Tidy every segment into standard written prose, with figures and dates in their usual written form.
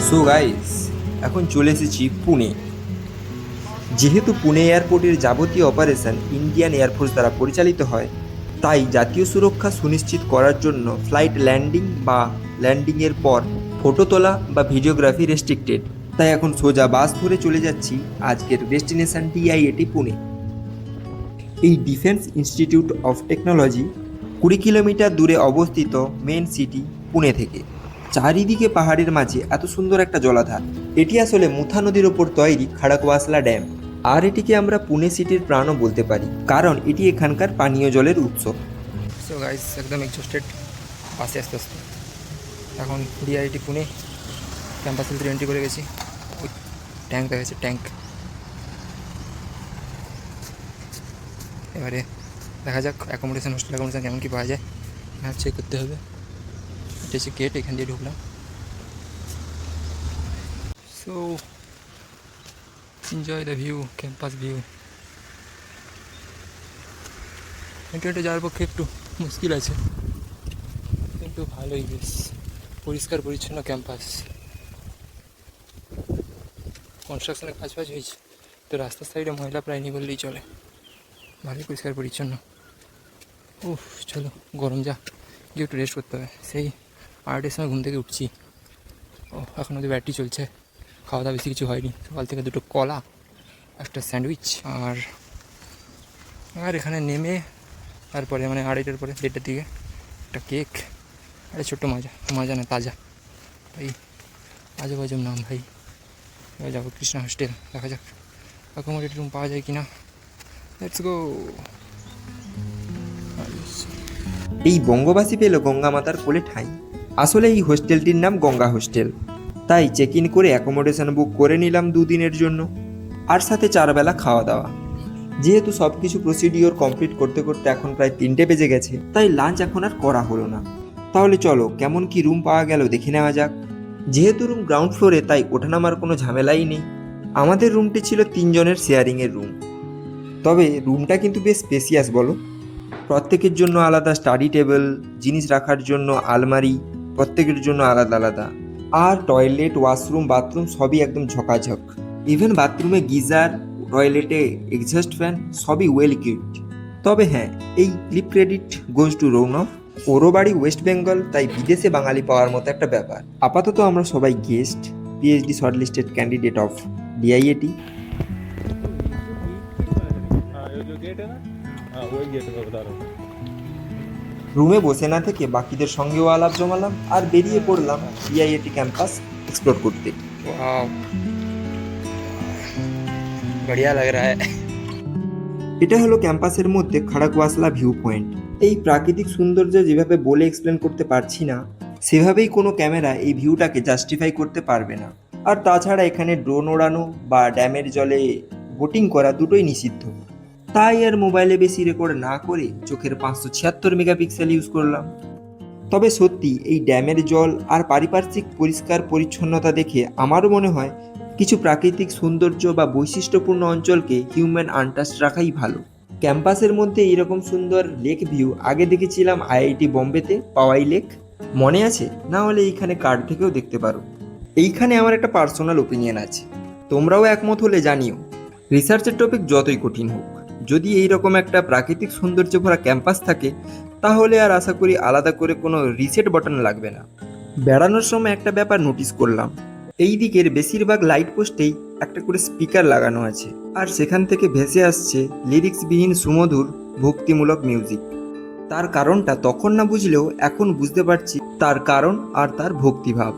So guys, এখন চলে এসেছি পুনে। যেহেতু পুনে এয়ারপোর্টের যাবতীয় অপারেশন ইন্ডিয়ান এয়ারফোর্স দ্বারা পরিচালিত হয়, তাই জাতীয় সুরক্ষা সুনিশ্চিত করার জন্য ফ্লাইট ল্যান্ডিং বা ল্যান্ডিংয়ের পর ফটো তোলা বা ভিডিওগ্রাফি রেস্ট্রিক্টেড। তাই এখন সোজা বাস ধরে চলে যাচ্ছি আজকের ডেস্টিনেশন ডিআইএটি পুনে। এই defence institute of technology 20 kilometre দূরে অবস্থিত মেন সিটি পুনে থেকে। চারিদিকে পাহাড়ের মাঝে এত সুন্দর একটা জলাধার। এটি আসলে মুথা নদীর ওপর তৈরি খাড়াকুয়াসলা ড্যাম। আর এটিকে আমরা পুনে সিটির প্রাণও বলতে পারি, কারণ এটি এখানকার পানীয় জলের উৎস। সো গাইস, একদম এক্সস্টেড বাসে আস্তে আস্তে এখন ডিআইটি পুনে ক্যাম্পাসের ভিতরে এন্ট্রি করে গেছি। ওই ট্যাঙ্ক দেখা যাচ্ছে, ট্যাঙ্ক। এবারে দেখা যাক অ্যাকোমোডেশন, হোস্টেল অ্যাকোমোডেশন কেমন কী পাওয়া যায়, হ্যাঁ চেক করতে হবে। এটা হচ্ছে গেট, এখান দিয়ে ঢুকলাম। So enjoy the view, campus view. হেঁটে হেঁটে যাওয়ার পক্ষে একটু মুশকিল আছে, কিন্তু ভালোই, বেশ পরিষ্কার পরিচ্ছন্ন ক্যাম্পাস। কনস্ট্রাকশনের কাজ বাজ হয়েছে, তো রাস্তার সাইডে ময়লা প্রায় নেই বললেই চলে। ভালোই পরিষ্কার পরিচ্ছন্ন। উফ, চলো গরম যা, গিয়ে একটু রেস্ট করতে হবে। সেই 8টার সময় ঘুম থেকে উঠছি। ও এখন ওদের ব্যাটারি চলছে, খাওয়া দাওয়া বেশি কিছু হয়নি। সকাল থেকে 2টো কলা, একটা স্যান্ডউইচ, আর এখানে নেমে তারপরে মানে 2:30টার পরে 1:30টার দিকে একটা কেক, আরে ছোট্টো মাজা না তাজা ভাই, আজব আজব নাম ভাই। এবার যাবো কৃষ্ণা হোস্টেল, দেখা যাক অ্যাকোমোডেট রুম পাওয়া যায় কিনা। Let's go. এই বঙ্গবাসী পেল গঙ্গা মাতার কোলে ঠাঁই। আসলে এই হোস্টেলটির নাম গঙ্গা হোস্টেল। তাই চেক ইন করে অ্যাকোমোডেশন বুক করে নিলাম 2 দিনের জন্য, আর সাথে 4 বেলা খাওয়া দাওয়া। যেহেতু সব কিছু প্রসিডিওর কমপ্লিট করতে করতে এখন প্রায় 3টে বেজে গেছে, তাই লাঞ্চ এখন আর করা হলো না। তাহলে চলো কেমন কি রুম পাওয়া গেল দেখে নেওয়া যাক। যেহেতু রুম গ্রাউন্ড ফ্লোরে, তাই ওঠানামার কোনো ঝামেলাই নেই। আমাদের রুমটি ছিল 3 জনের শেয়ারিংয়ের রুম। তবে রুমটা কিন্তু বেশ স্পেসিয়াস বলো। প্রত্যেকের জন্য আলাদা স্টাডি টেবিল, জিনিস রাখার জন্য আলমারি, প্রত্যেকের জন্য আলাদা আলাদা। আর টয়লেট, ওয়াশরুম, বাথরুম সবই একদম ঝকাঝক। ইভেন বাথরুমে গিজার, টয়লেটে এক্সস্ট ফ্যান, সবই ওয়েল ইকুইপড। তবে হ্যাঁ, এই clip credit goes to Raunak. ওরও বাড়ি ওয়েস্ট বেঙ্গল, তাই বিদেশে বাঙালি পাওয়ার মতো একটা ব্যাপার। আপাতত আমরা সবাই guest, PhD shortlisted candidate of DIAT. রুমে বসে না থেকে বাকিদের সঙ্গেও আলাপ জমালাম, আর বেরিয়ে পড়লাম ডিআইএটি ক্যাম্পাস এক্সপ্লোর করতে। वाओ, बढ़िया लग रहा है। এটা হলো ক্যাম্পাসের মধ্যে খাড়াকুয়াসলা ভিউ পয়েন্ট। এই প্রাকৃতিক সৌন্দর্য যেভাবে বলে এক্সপ্লেন করতে পারছি না, সেভাবেই কোনো ক্যামেরা এই ভিউটাকে জাস্টিফাই করতে পারবে না। আর তাছাড়া এখানে ড্রোন ওড়ানো বা ড্যামের জলে বোটিং করা দুটোই নিষিদ্ধ। তাই আর মোবাইলে বেশি রেকর্ড না করে চোখের 576 মেগাপিক্সেল ইউজ করলাম। তবে সত্যি এই ড্যামের জল আর পারিপার্শ্বিক পরিষ্কার পরিচ্ছন্নতা দেখে আমারও মনে হয় কিছু প্রাকৃতিক সৌন্দর্য বা বৈশিষ্ট্যপূর্ণ অঞ্চলকে হিউম্যান আনটাচ রাখাই ভালো। ক্যাম্পাসের মধ্যে এইরকম সুন্দর লেক ভিউ আগে দেখেছিলাম আইআইটি বোম্বেতে, পাওয়াই লেক, মনে আছে? না হলে এইখানে কার্ড থেকেও দেখতে পারো। এইখানে আমার একটা পার্সোনাল ওপিনিয়ন আছে, তোমরাও একমত হলে জানিও। রিসার্চের টপিক যতই কঠিন হোক, যদি এইরকম একটা প্রাকৃতিক সৌন্দর্য ভরা ক্যাম্পাস থাকে, তাহলে আর আশা করি আলাদা করে কোনো রিসেট বাটন লাগবে না। বেড়ানোর সময় একটা ব্যাপার নোটিস করলাম, এই দিকের বেশিরভাগ লাইট পোস্টেই একটা করে স্পিকার লাগানো আছে, আর সেখান থেকে ভেসে আসছে লিরিক্সবিহীন সুমধুর ভক্তিমূলক মিউজিক। তার কারণটা তখন না বুঝলেও এখন বুঝতে পারছি তার কারণ আর তার ভক্তিভাব।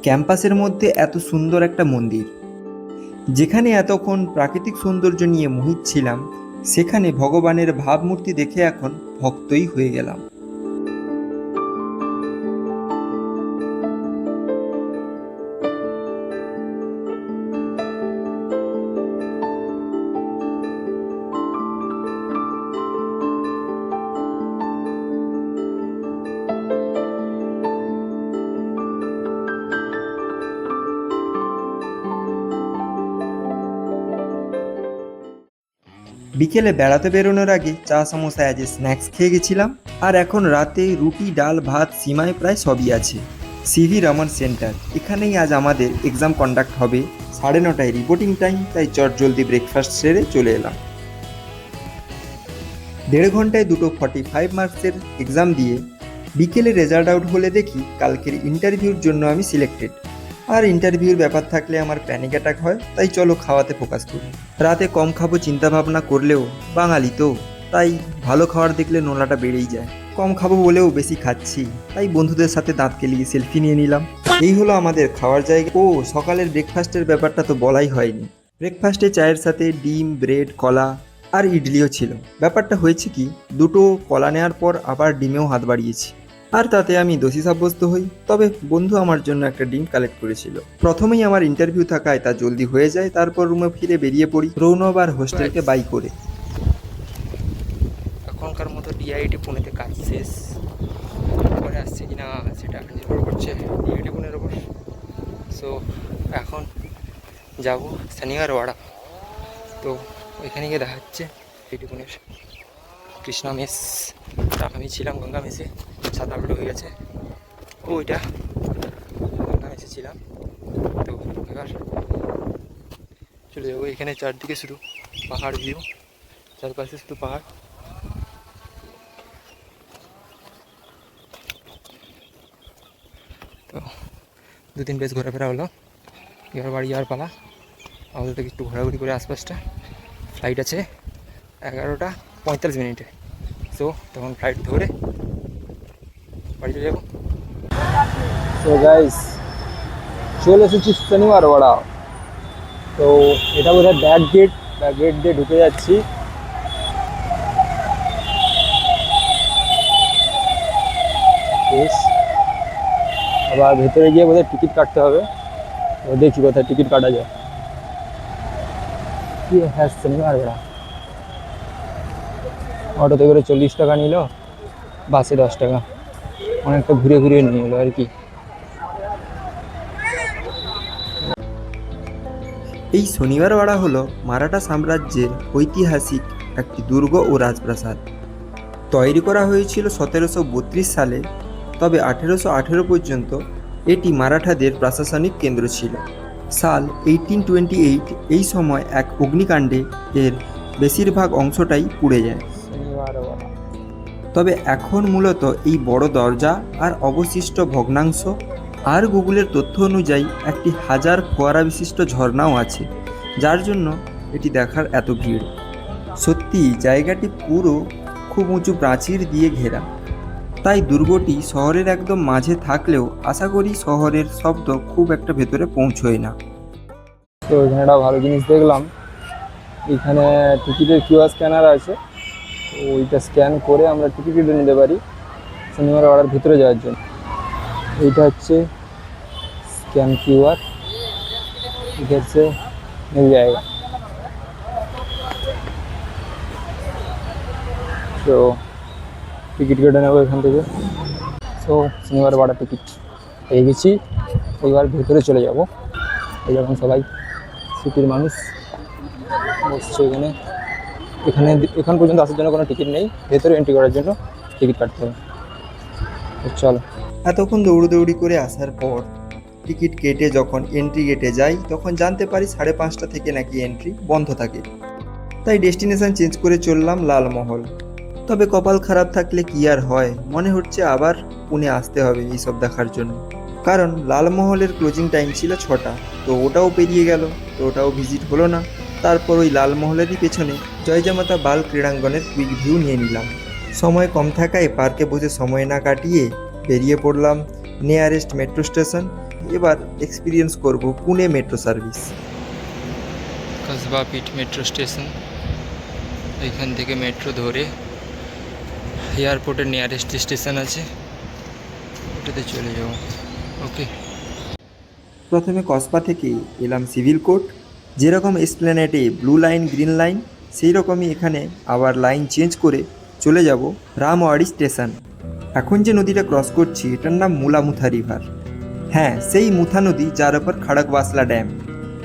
ক্যাম্পাসের মধ্যে এত সুন্দর একটা মন্দির, যেখানে এতক্ষণ প্রাকৃতিক সৌন্দর্য নিয়ে মোহিত ছিলাম, সেখানে ভগবানের ভাবমূর্তি দেখে এখন ভক্তই হয়ে গেলাম। বিকেলে বেড়াতে বেরোনোর আগে চা সমোসা অ্যাজ এ স্ন্যাক্স খেয়ে গেছিলাম, আর এখন রাতে রুটি, ডাল, ভাত, সিমাই প্রায় সবই আছে। CV Raman centre. এখানেই আজ আমাদের এক্সাম কন্ডাক্ট হবে। 9:30 রিপোর্টিং টাইম, তাই চট জলদি ব্রেকফাস্ট সেরে চলে এলাম। 1.5 ঘন্টায় দুটো 45 মার্কসের এক্সাম দিয়ে বিকেলে রেজাল্ট আউট হলে দেখি কালকের ইন্টারভিউর জন্য আমি সিলেক্টেড। আর ইন্টারভিউর ব্যাপার থাকলে আমার প্যানিক অ্যাটাক হয়, তাই চলো খাওয়াতে ফোকাস করি। রাতে কম খাবো চিন্তা ভাবনা করলেও বাঙালি তো, তাই ভালো খাবার দেখলে নোলাটা বেড়েই যায়। কম খাবো বলেও বেশি খাচ্ছি, তাই বন্ধুদের সাথে দাঁত কেলিয়ে সেলফি নিয়ে নিলাম। এই হলো আমাদের খাওয়ার জায়গা। ও সকালের ব্রেকফাস্টের ব্যাপারটা তো বলাই হয়নি। ব্রেকফাস্টে চায়ের সাথে ডিম, ব্রেড, কলা আর ইডলিও ছিল। ব্যাপারটা হয়েছে কি, দুটো কলা নেওয়ার পর আবার ডিমেও হাত বাড়িয়েছি, আর তাতে আমি দোষী সাব্যস্ত হই। তবে বন্ধু আমার জন্য একটা ডিম কালেক্ট করেছিল। প্রথমেই আমার ইন্টারভিউ থাকায় তা জলদি হয়ে যায়, তারপর রুমে ফিরে বেরিয়ে পড়ি রৌনবার হোস্টেলকে বাই করে। এখনকার মতো ডিআইটি পুনেতে কাজ শেষ, পরে আসছে কিনা সেটা নির্ভর করছে ডিআইটি পুনের ওপর। সো এখন যাব শনিবারওয়াড়া, তো ওইখানে গিয়ে দেখা হচ্ছে ডিআইটি পুনের কৃষ্ণা মেস। আমি ছিলাম গঙ্গা মেসে, 7-8 হয়ে গেছে। ওইটা গঙ্গা মেসে ছিলাম, তো এবার চলে যাবো। এখানে চারদিকে শুধু পাহাড় ভিউ, চারপাশে শুধু পাহাড়। তো 2 দিন বেশ ঘোরাফেরা হলো, এবার বাড়ি যাওয়ার পালা। আমাদের থেকে একটু ঘোরাঘুরি করে আশপাশটা। ফ্লাইট আছে 11:45 সো তখন ফ্লাইট ধরে বাড়ি চলে যাবো। তো গাইস চলে এসেছি শনিবারওয়াড়া। তো এটা বোধহয় ব্যাক গেট দিয়ে ঢুকে যাচ্ছি। বেশ, আবার ভেতরে গিয়ে বোধহয় টিকিট কাটতে হবে। তো দেখি কোথায় টিকিট কাটা যায়। কি হ্যাঁ, শনিবারওয়াড়া। অটোতে করে 40 টাকা নিল, বাসে 10 টাকা, অনেকটা ঘুরে ঘুরে নিয়ে এলো আর কি। এই শনিবারওয়াড়া হলো মারাঠা সাম্রাজ্যের ঐতিহাসিক একটি দুর্গ ও রাজপ্রাসাদ। তৈরি করা হয়েছিল 1732 সালে, তবে 1818 পর্যন্ত এটি মারাঠাদের প্রশাসনিক কেন্দ্র ছিল। সাল 1828, এই সময় এক অগ্নিকাণ্ডে এর বেশিরভাগ অংশটাই পুড়ে যায়। শনিবারওয়াড়া। তবে এখন মূলত এই বড় দরজা আর অবশিষ্ট ভগ্নাংশ, আর গুগলের তথ্য অনুযায়ী একটি 1000 ফোয়ারা বিশিষ্ট ঝর্ণাও আছে, যার জন্য এটি দেখার এত ভিড়। সত্যি জায়গাটি পুরো খুব উঁচু প্রাচীর দিয়ে ঘেরা, তাই দুর্গটি শহরের একদম মাঝে থাকলেও আশা করি শহরের শব্দ খুব একটা ভেতরে পৌঁছয় না। তো এখানে একটা ভালো জিনিস দেখলাম, এখানে টিকিটের কিউআর স্ক্যানার আছে। তো ওইটা স্ক্যান করে আমরা টিকিট কেটে নিতে পারি শনিবারওয়াড়ার ভিতরে যাওয়ার জন্য। এইটা হচ্ছে স্ক্যান কিউআর, इधर से मिल जाएगा। তো টিকিট কেটে নেবো এখান থেকে। সো শনিবারওয়াড়া টিকিট পেয়ে গেছি, এবার ভেতরে চলে যাব। এই যখন সবাই সিটির মানুষ বসছে এখানে, এখান পর্যন্ত আসার জন্য কোনো টিকিট নেই, ভেতরে এন্ট্রি করার জন্য টিকিট কাটতে হবে। তো চলো। এতক্ষণ দৌড়দৌড়ি করে আসার পর টিকিট কেটে যখন এন্ট্রি গেটে যাই, তখন জানতে পারি 5:30 থেকে নাকি এন্ট্রি বন্ধ থাকে। তাই ডেস্টিনেশন চেঞ্জ করে চললাম লালমহল। তবে কপাল খারাপ থাকলে কি আর হয়, মনে হচ্ছে আবার পুনে আসতে হবে এইসব দেখার জন্য। কারণ লালমহলের ক্লোজিং টাইম ছিল 6টা, তো ওটাও পেরিয়ে গেল, তো ওটাও ভিজিট হলো না। তারপর ওই লালমহলেরই পেছনে জয়জামাতা বাল ক্রীড়াঙ্গনের কুইক ভিউ নিয়ে নিলাম। সময় কম থাকায় পার্কে বসে সময় না কাটিয়ে বেরিয়ে পড়লাম নিয়ারেস্ট মেট্রো স্টেশন। এবার এক্সপিরিয়েন্স করব পুনে মেট্রো সার্ভিস। কসবা পিঠ মেট্রো স্টেশন, এখান থেকে মেট্রো ধরে এয়ারপোর্টের নিয়ারেস্ট স্টেশন আছে, ওটাতে চলে যাব। ওকে, প্রথমে কসবা থেকে এলাম সিভিল কোর্ট। যেরকম এসপ্ল্যানেডে ব্লু লাইন গ্রিন লাইন, সেই রকমই এখানে আবার লাইন চেঞ্জ করে চলে যাব রামওয়াড়ি স্টেশন। এখন যে নদীটা ক্রস করছি এটার নাম মুলামুথা রিভার। হ্যাঁ, সেই মুথা নদী যার ওপর খাড়াকবাসলা ড্যাম।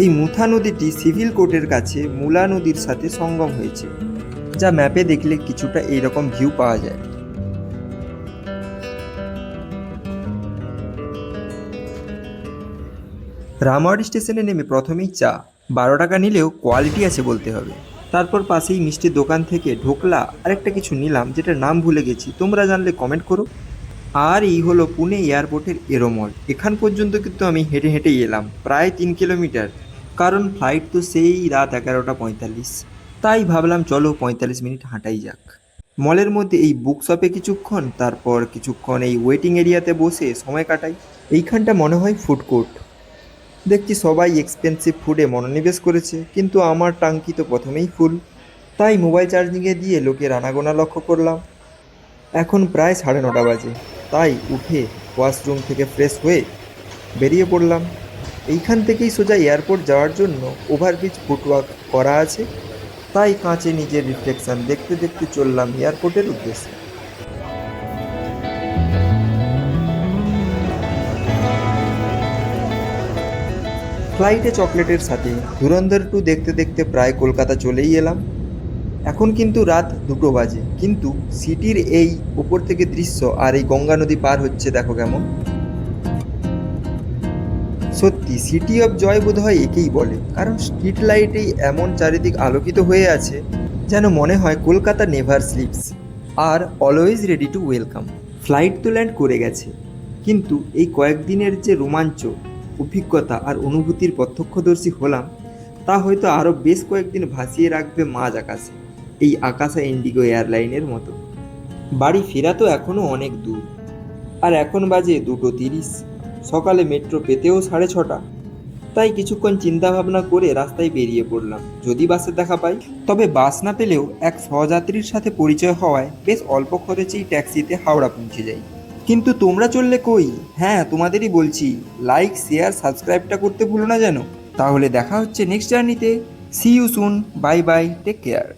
এই মুথা নদীটি সিভিল কোর্টের কাছে মুলা নদীর সাথে সঙ্গম হয়েছে, যা ম্যাপে দেখলে কিছুটা এইরকম ভিউ পাওয়া যায়। রামওয়াড়ি স্টেশনে নেমে প্রথমেই চা, 12 টাকা নিলেও কোয়ালিটি আছে বলতে হবে। তারপর পাশেই মিষ্টির দোকান থেকে ঢোকলা আরেকটা কিছু নিলাম, যেটার নাম ভুলে গেছি, তোমরা জানলে কমেন্ট করো। আর এই হলো পুনে এয়ারপোর্টের এরোমল। এখান পর্যন্ত কিন্তু আমি হেঁটে হেঁটেই এলাম, প্রায় 3 কিলোমিটার। কারণ ফ্লাইট তো সেই রাত 11:45, তাই ভাবলাম চলো 45 মিনিট হাঁটাই যাক। মলের মধ্যে এই বুক শপে কিছুক্ষণ, তারপর কিছুক্ষণ এই ওয়েটিং এরিয়াতে বসে সময় কাটাই। এইখানটা মনে হয় ফুড কোর্ট। দেখছি সবাই এক্সপেন্সিভ ফুডে মনোনিবেশ করেছে, কিন্তু আমার টাঙ্কি তো প্রথমেই ফুল। তাই মোবাইল চার্জিংয়ে দিয়ে লোকের আনাগোনা লক্ষ্য করলাম। এখন প্রায় 9:30 বাজে, তাই উঠে ওয়াশরুম থেকে ফ্রেশ হয়ে বেরিয়ে পড়লাম। এইখান থেকেই সোজা এয়ারপোর্ট যাওয়ার জন্য ওভারব্রিজ ফুটওয়াক করা আছে, তাই কাঁচে নিজের রিফ্লেকশন দেখতে দেখতে চললাম এয়ারপোর্টের উদ্দেশ্যে। ফ্লাইটে চকলেটের সাথে ধুরন্ধর 2 দেখতে দেখতে প্রায় কলকাতা চলেই এলাম। এখন কিন্তু রাত 2টো বাজে, কিন্তু সিটির এই উপর থেকে দৃশ্য আর এই গঙ্গা নদী পার হচ্ছে দেখো কেমন। সত্যি সিটি অফ জয় বোধ হয় একেই বলে, কারণ স্ট্রিট লাইটেই এমন চারিদিক আলোকিত হয়ে আছে যেন মনে হয় কলকাতা নেভার স্লিপস আর always ready to welcome. Flight তো ল্যান্ড করে গেছে, কিন্তু এই কয়েকদিনের যে রোমাঞ্চ, অভিজ্ঞতা আর অনুভূতির প্রত্যক্ষদর্শী হলাম, তা হয়তো আরও বেশ কয়েকদিন ভাসিয়ে রাখবে মাঝ আকাশে, এই আকাশা ইন্ডিগো এয়ারলাইনের মতো। বাড়ি ফেরা তো এখনও অনেক দূর, আর এখন বাজে 2:30। সকালে মেট্রো পেতেও 6:30। তাই কিছুক্ষণ চিন্তা ভাবনা করে রাস্তায় বেরিয়ে পড়লাম, যদি বাসের দেখা পাই। তবে বাস না পেলেও এক সহযাত্রীর সাথে পরিচয় হওয়ায় বেশ অল্প খরচেই ট্যাক্সিতে হাওড়া পৌঁছে যাই। কিন্তু তোমরা চললে কই? হ্যাঁ, তোমাদেরই বলছি, লাইক শেয়ার সাবস্ক্রাইবটা করতে ভুলো না যেন। তাহলে দেখা হচ্ছে নেক্সট জার্নিতে। See you soon, bye bye, take care.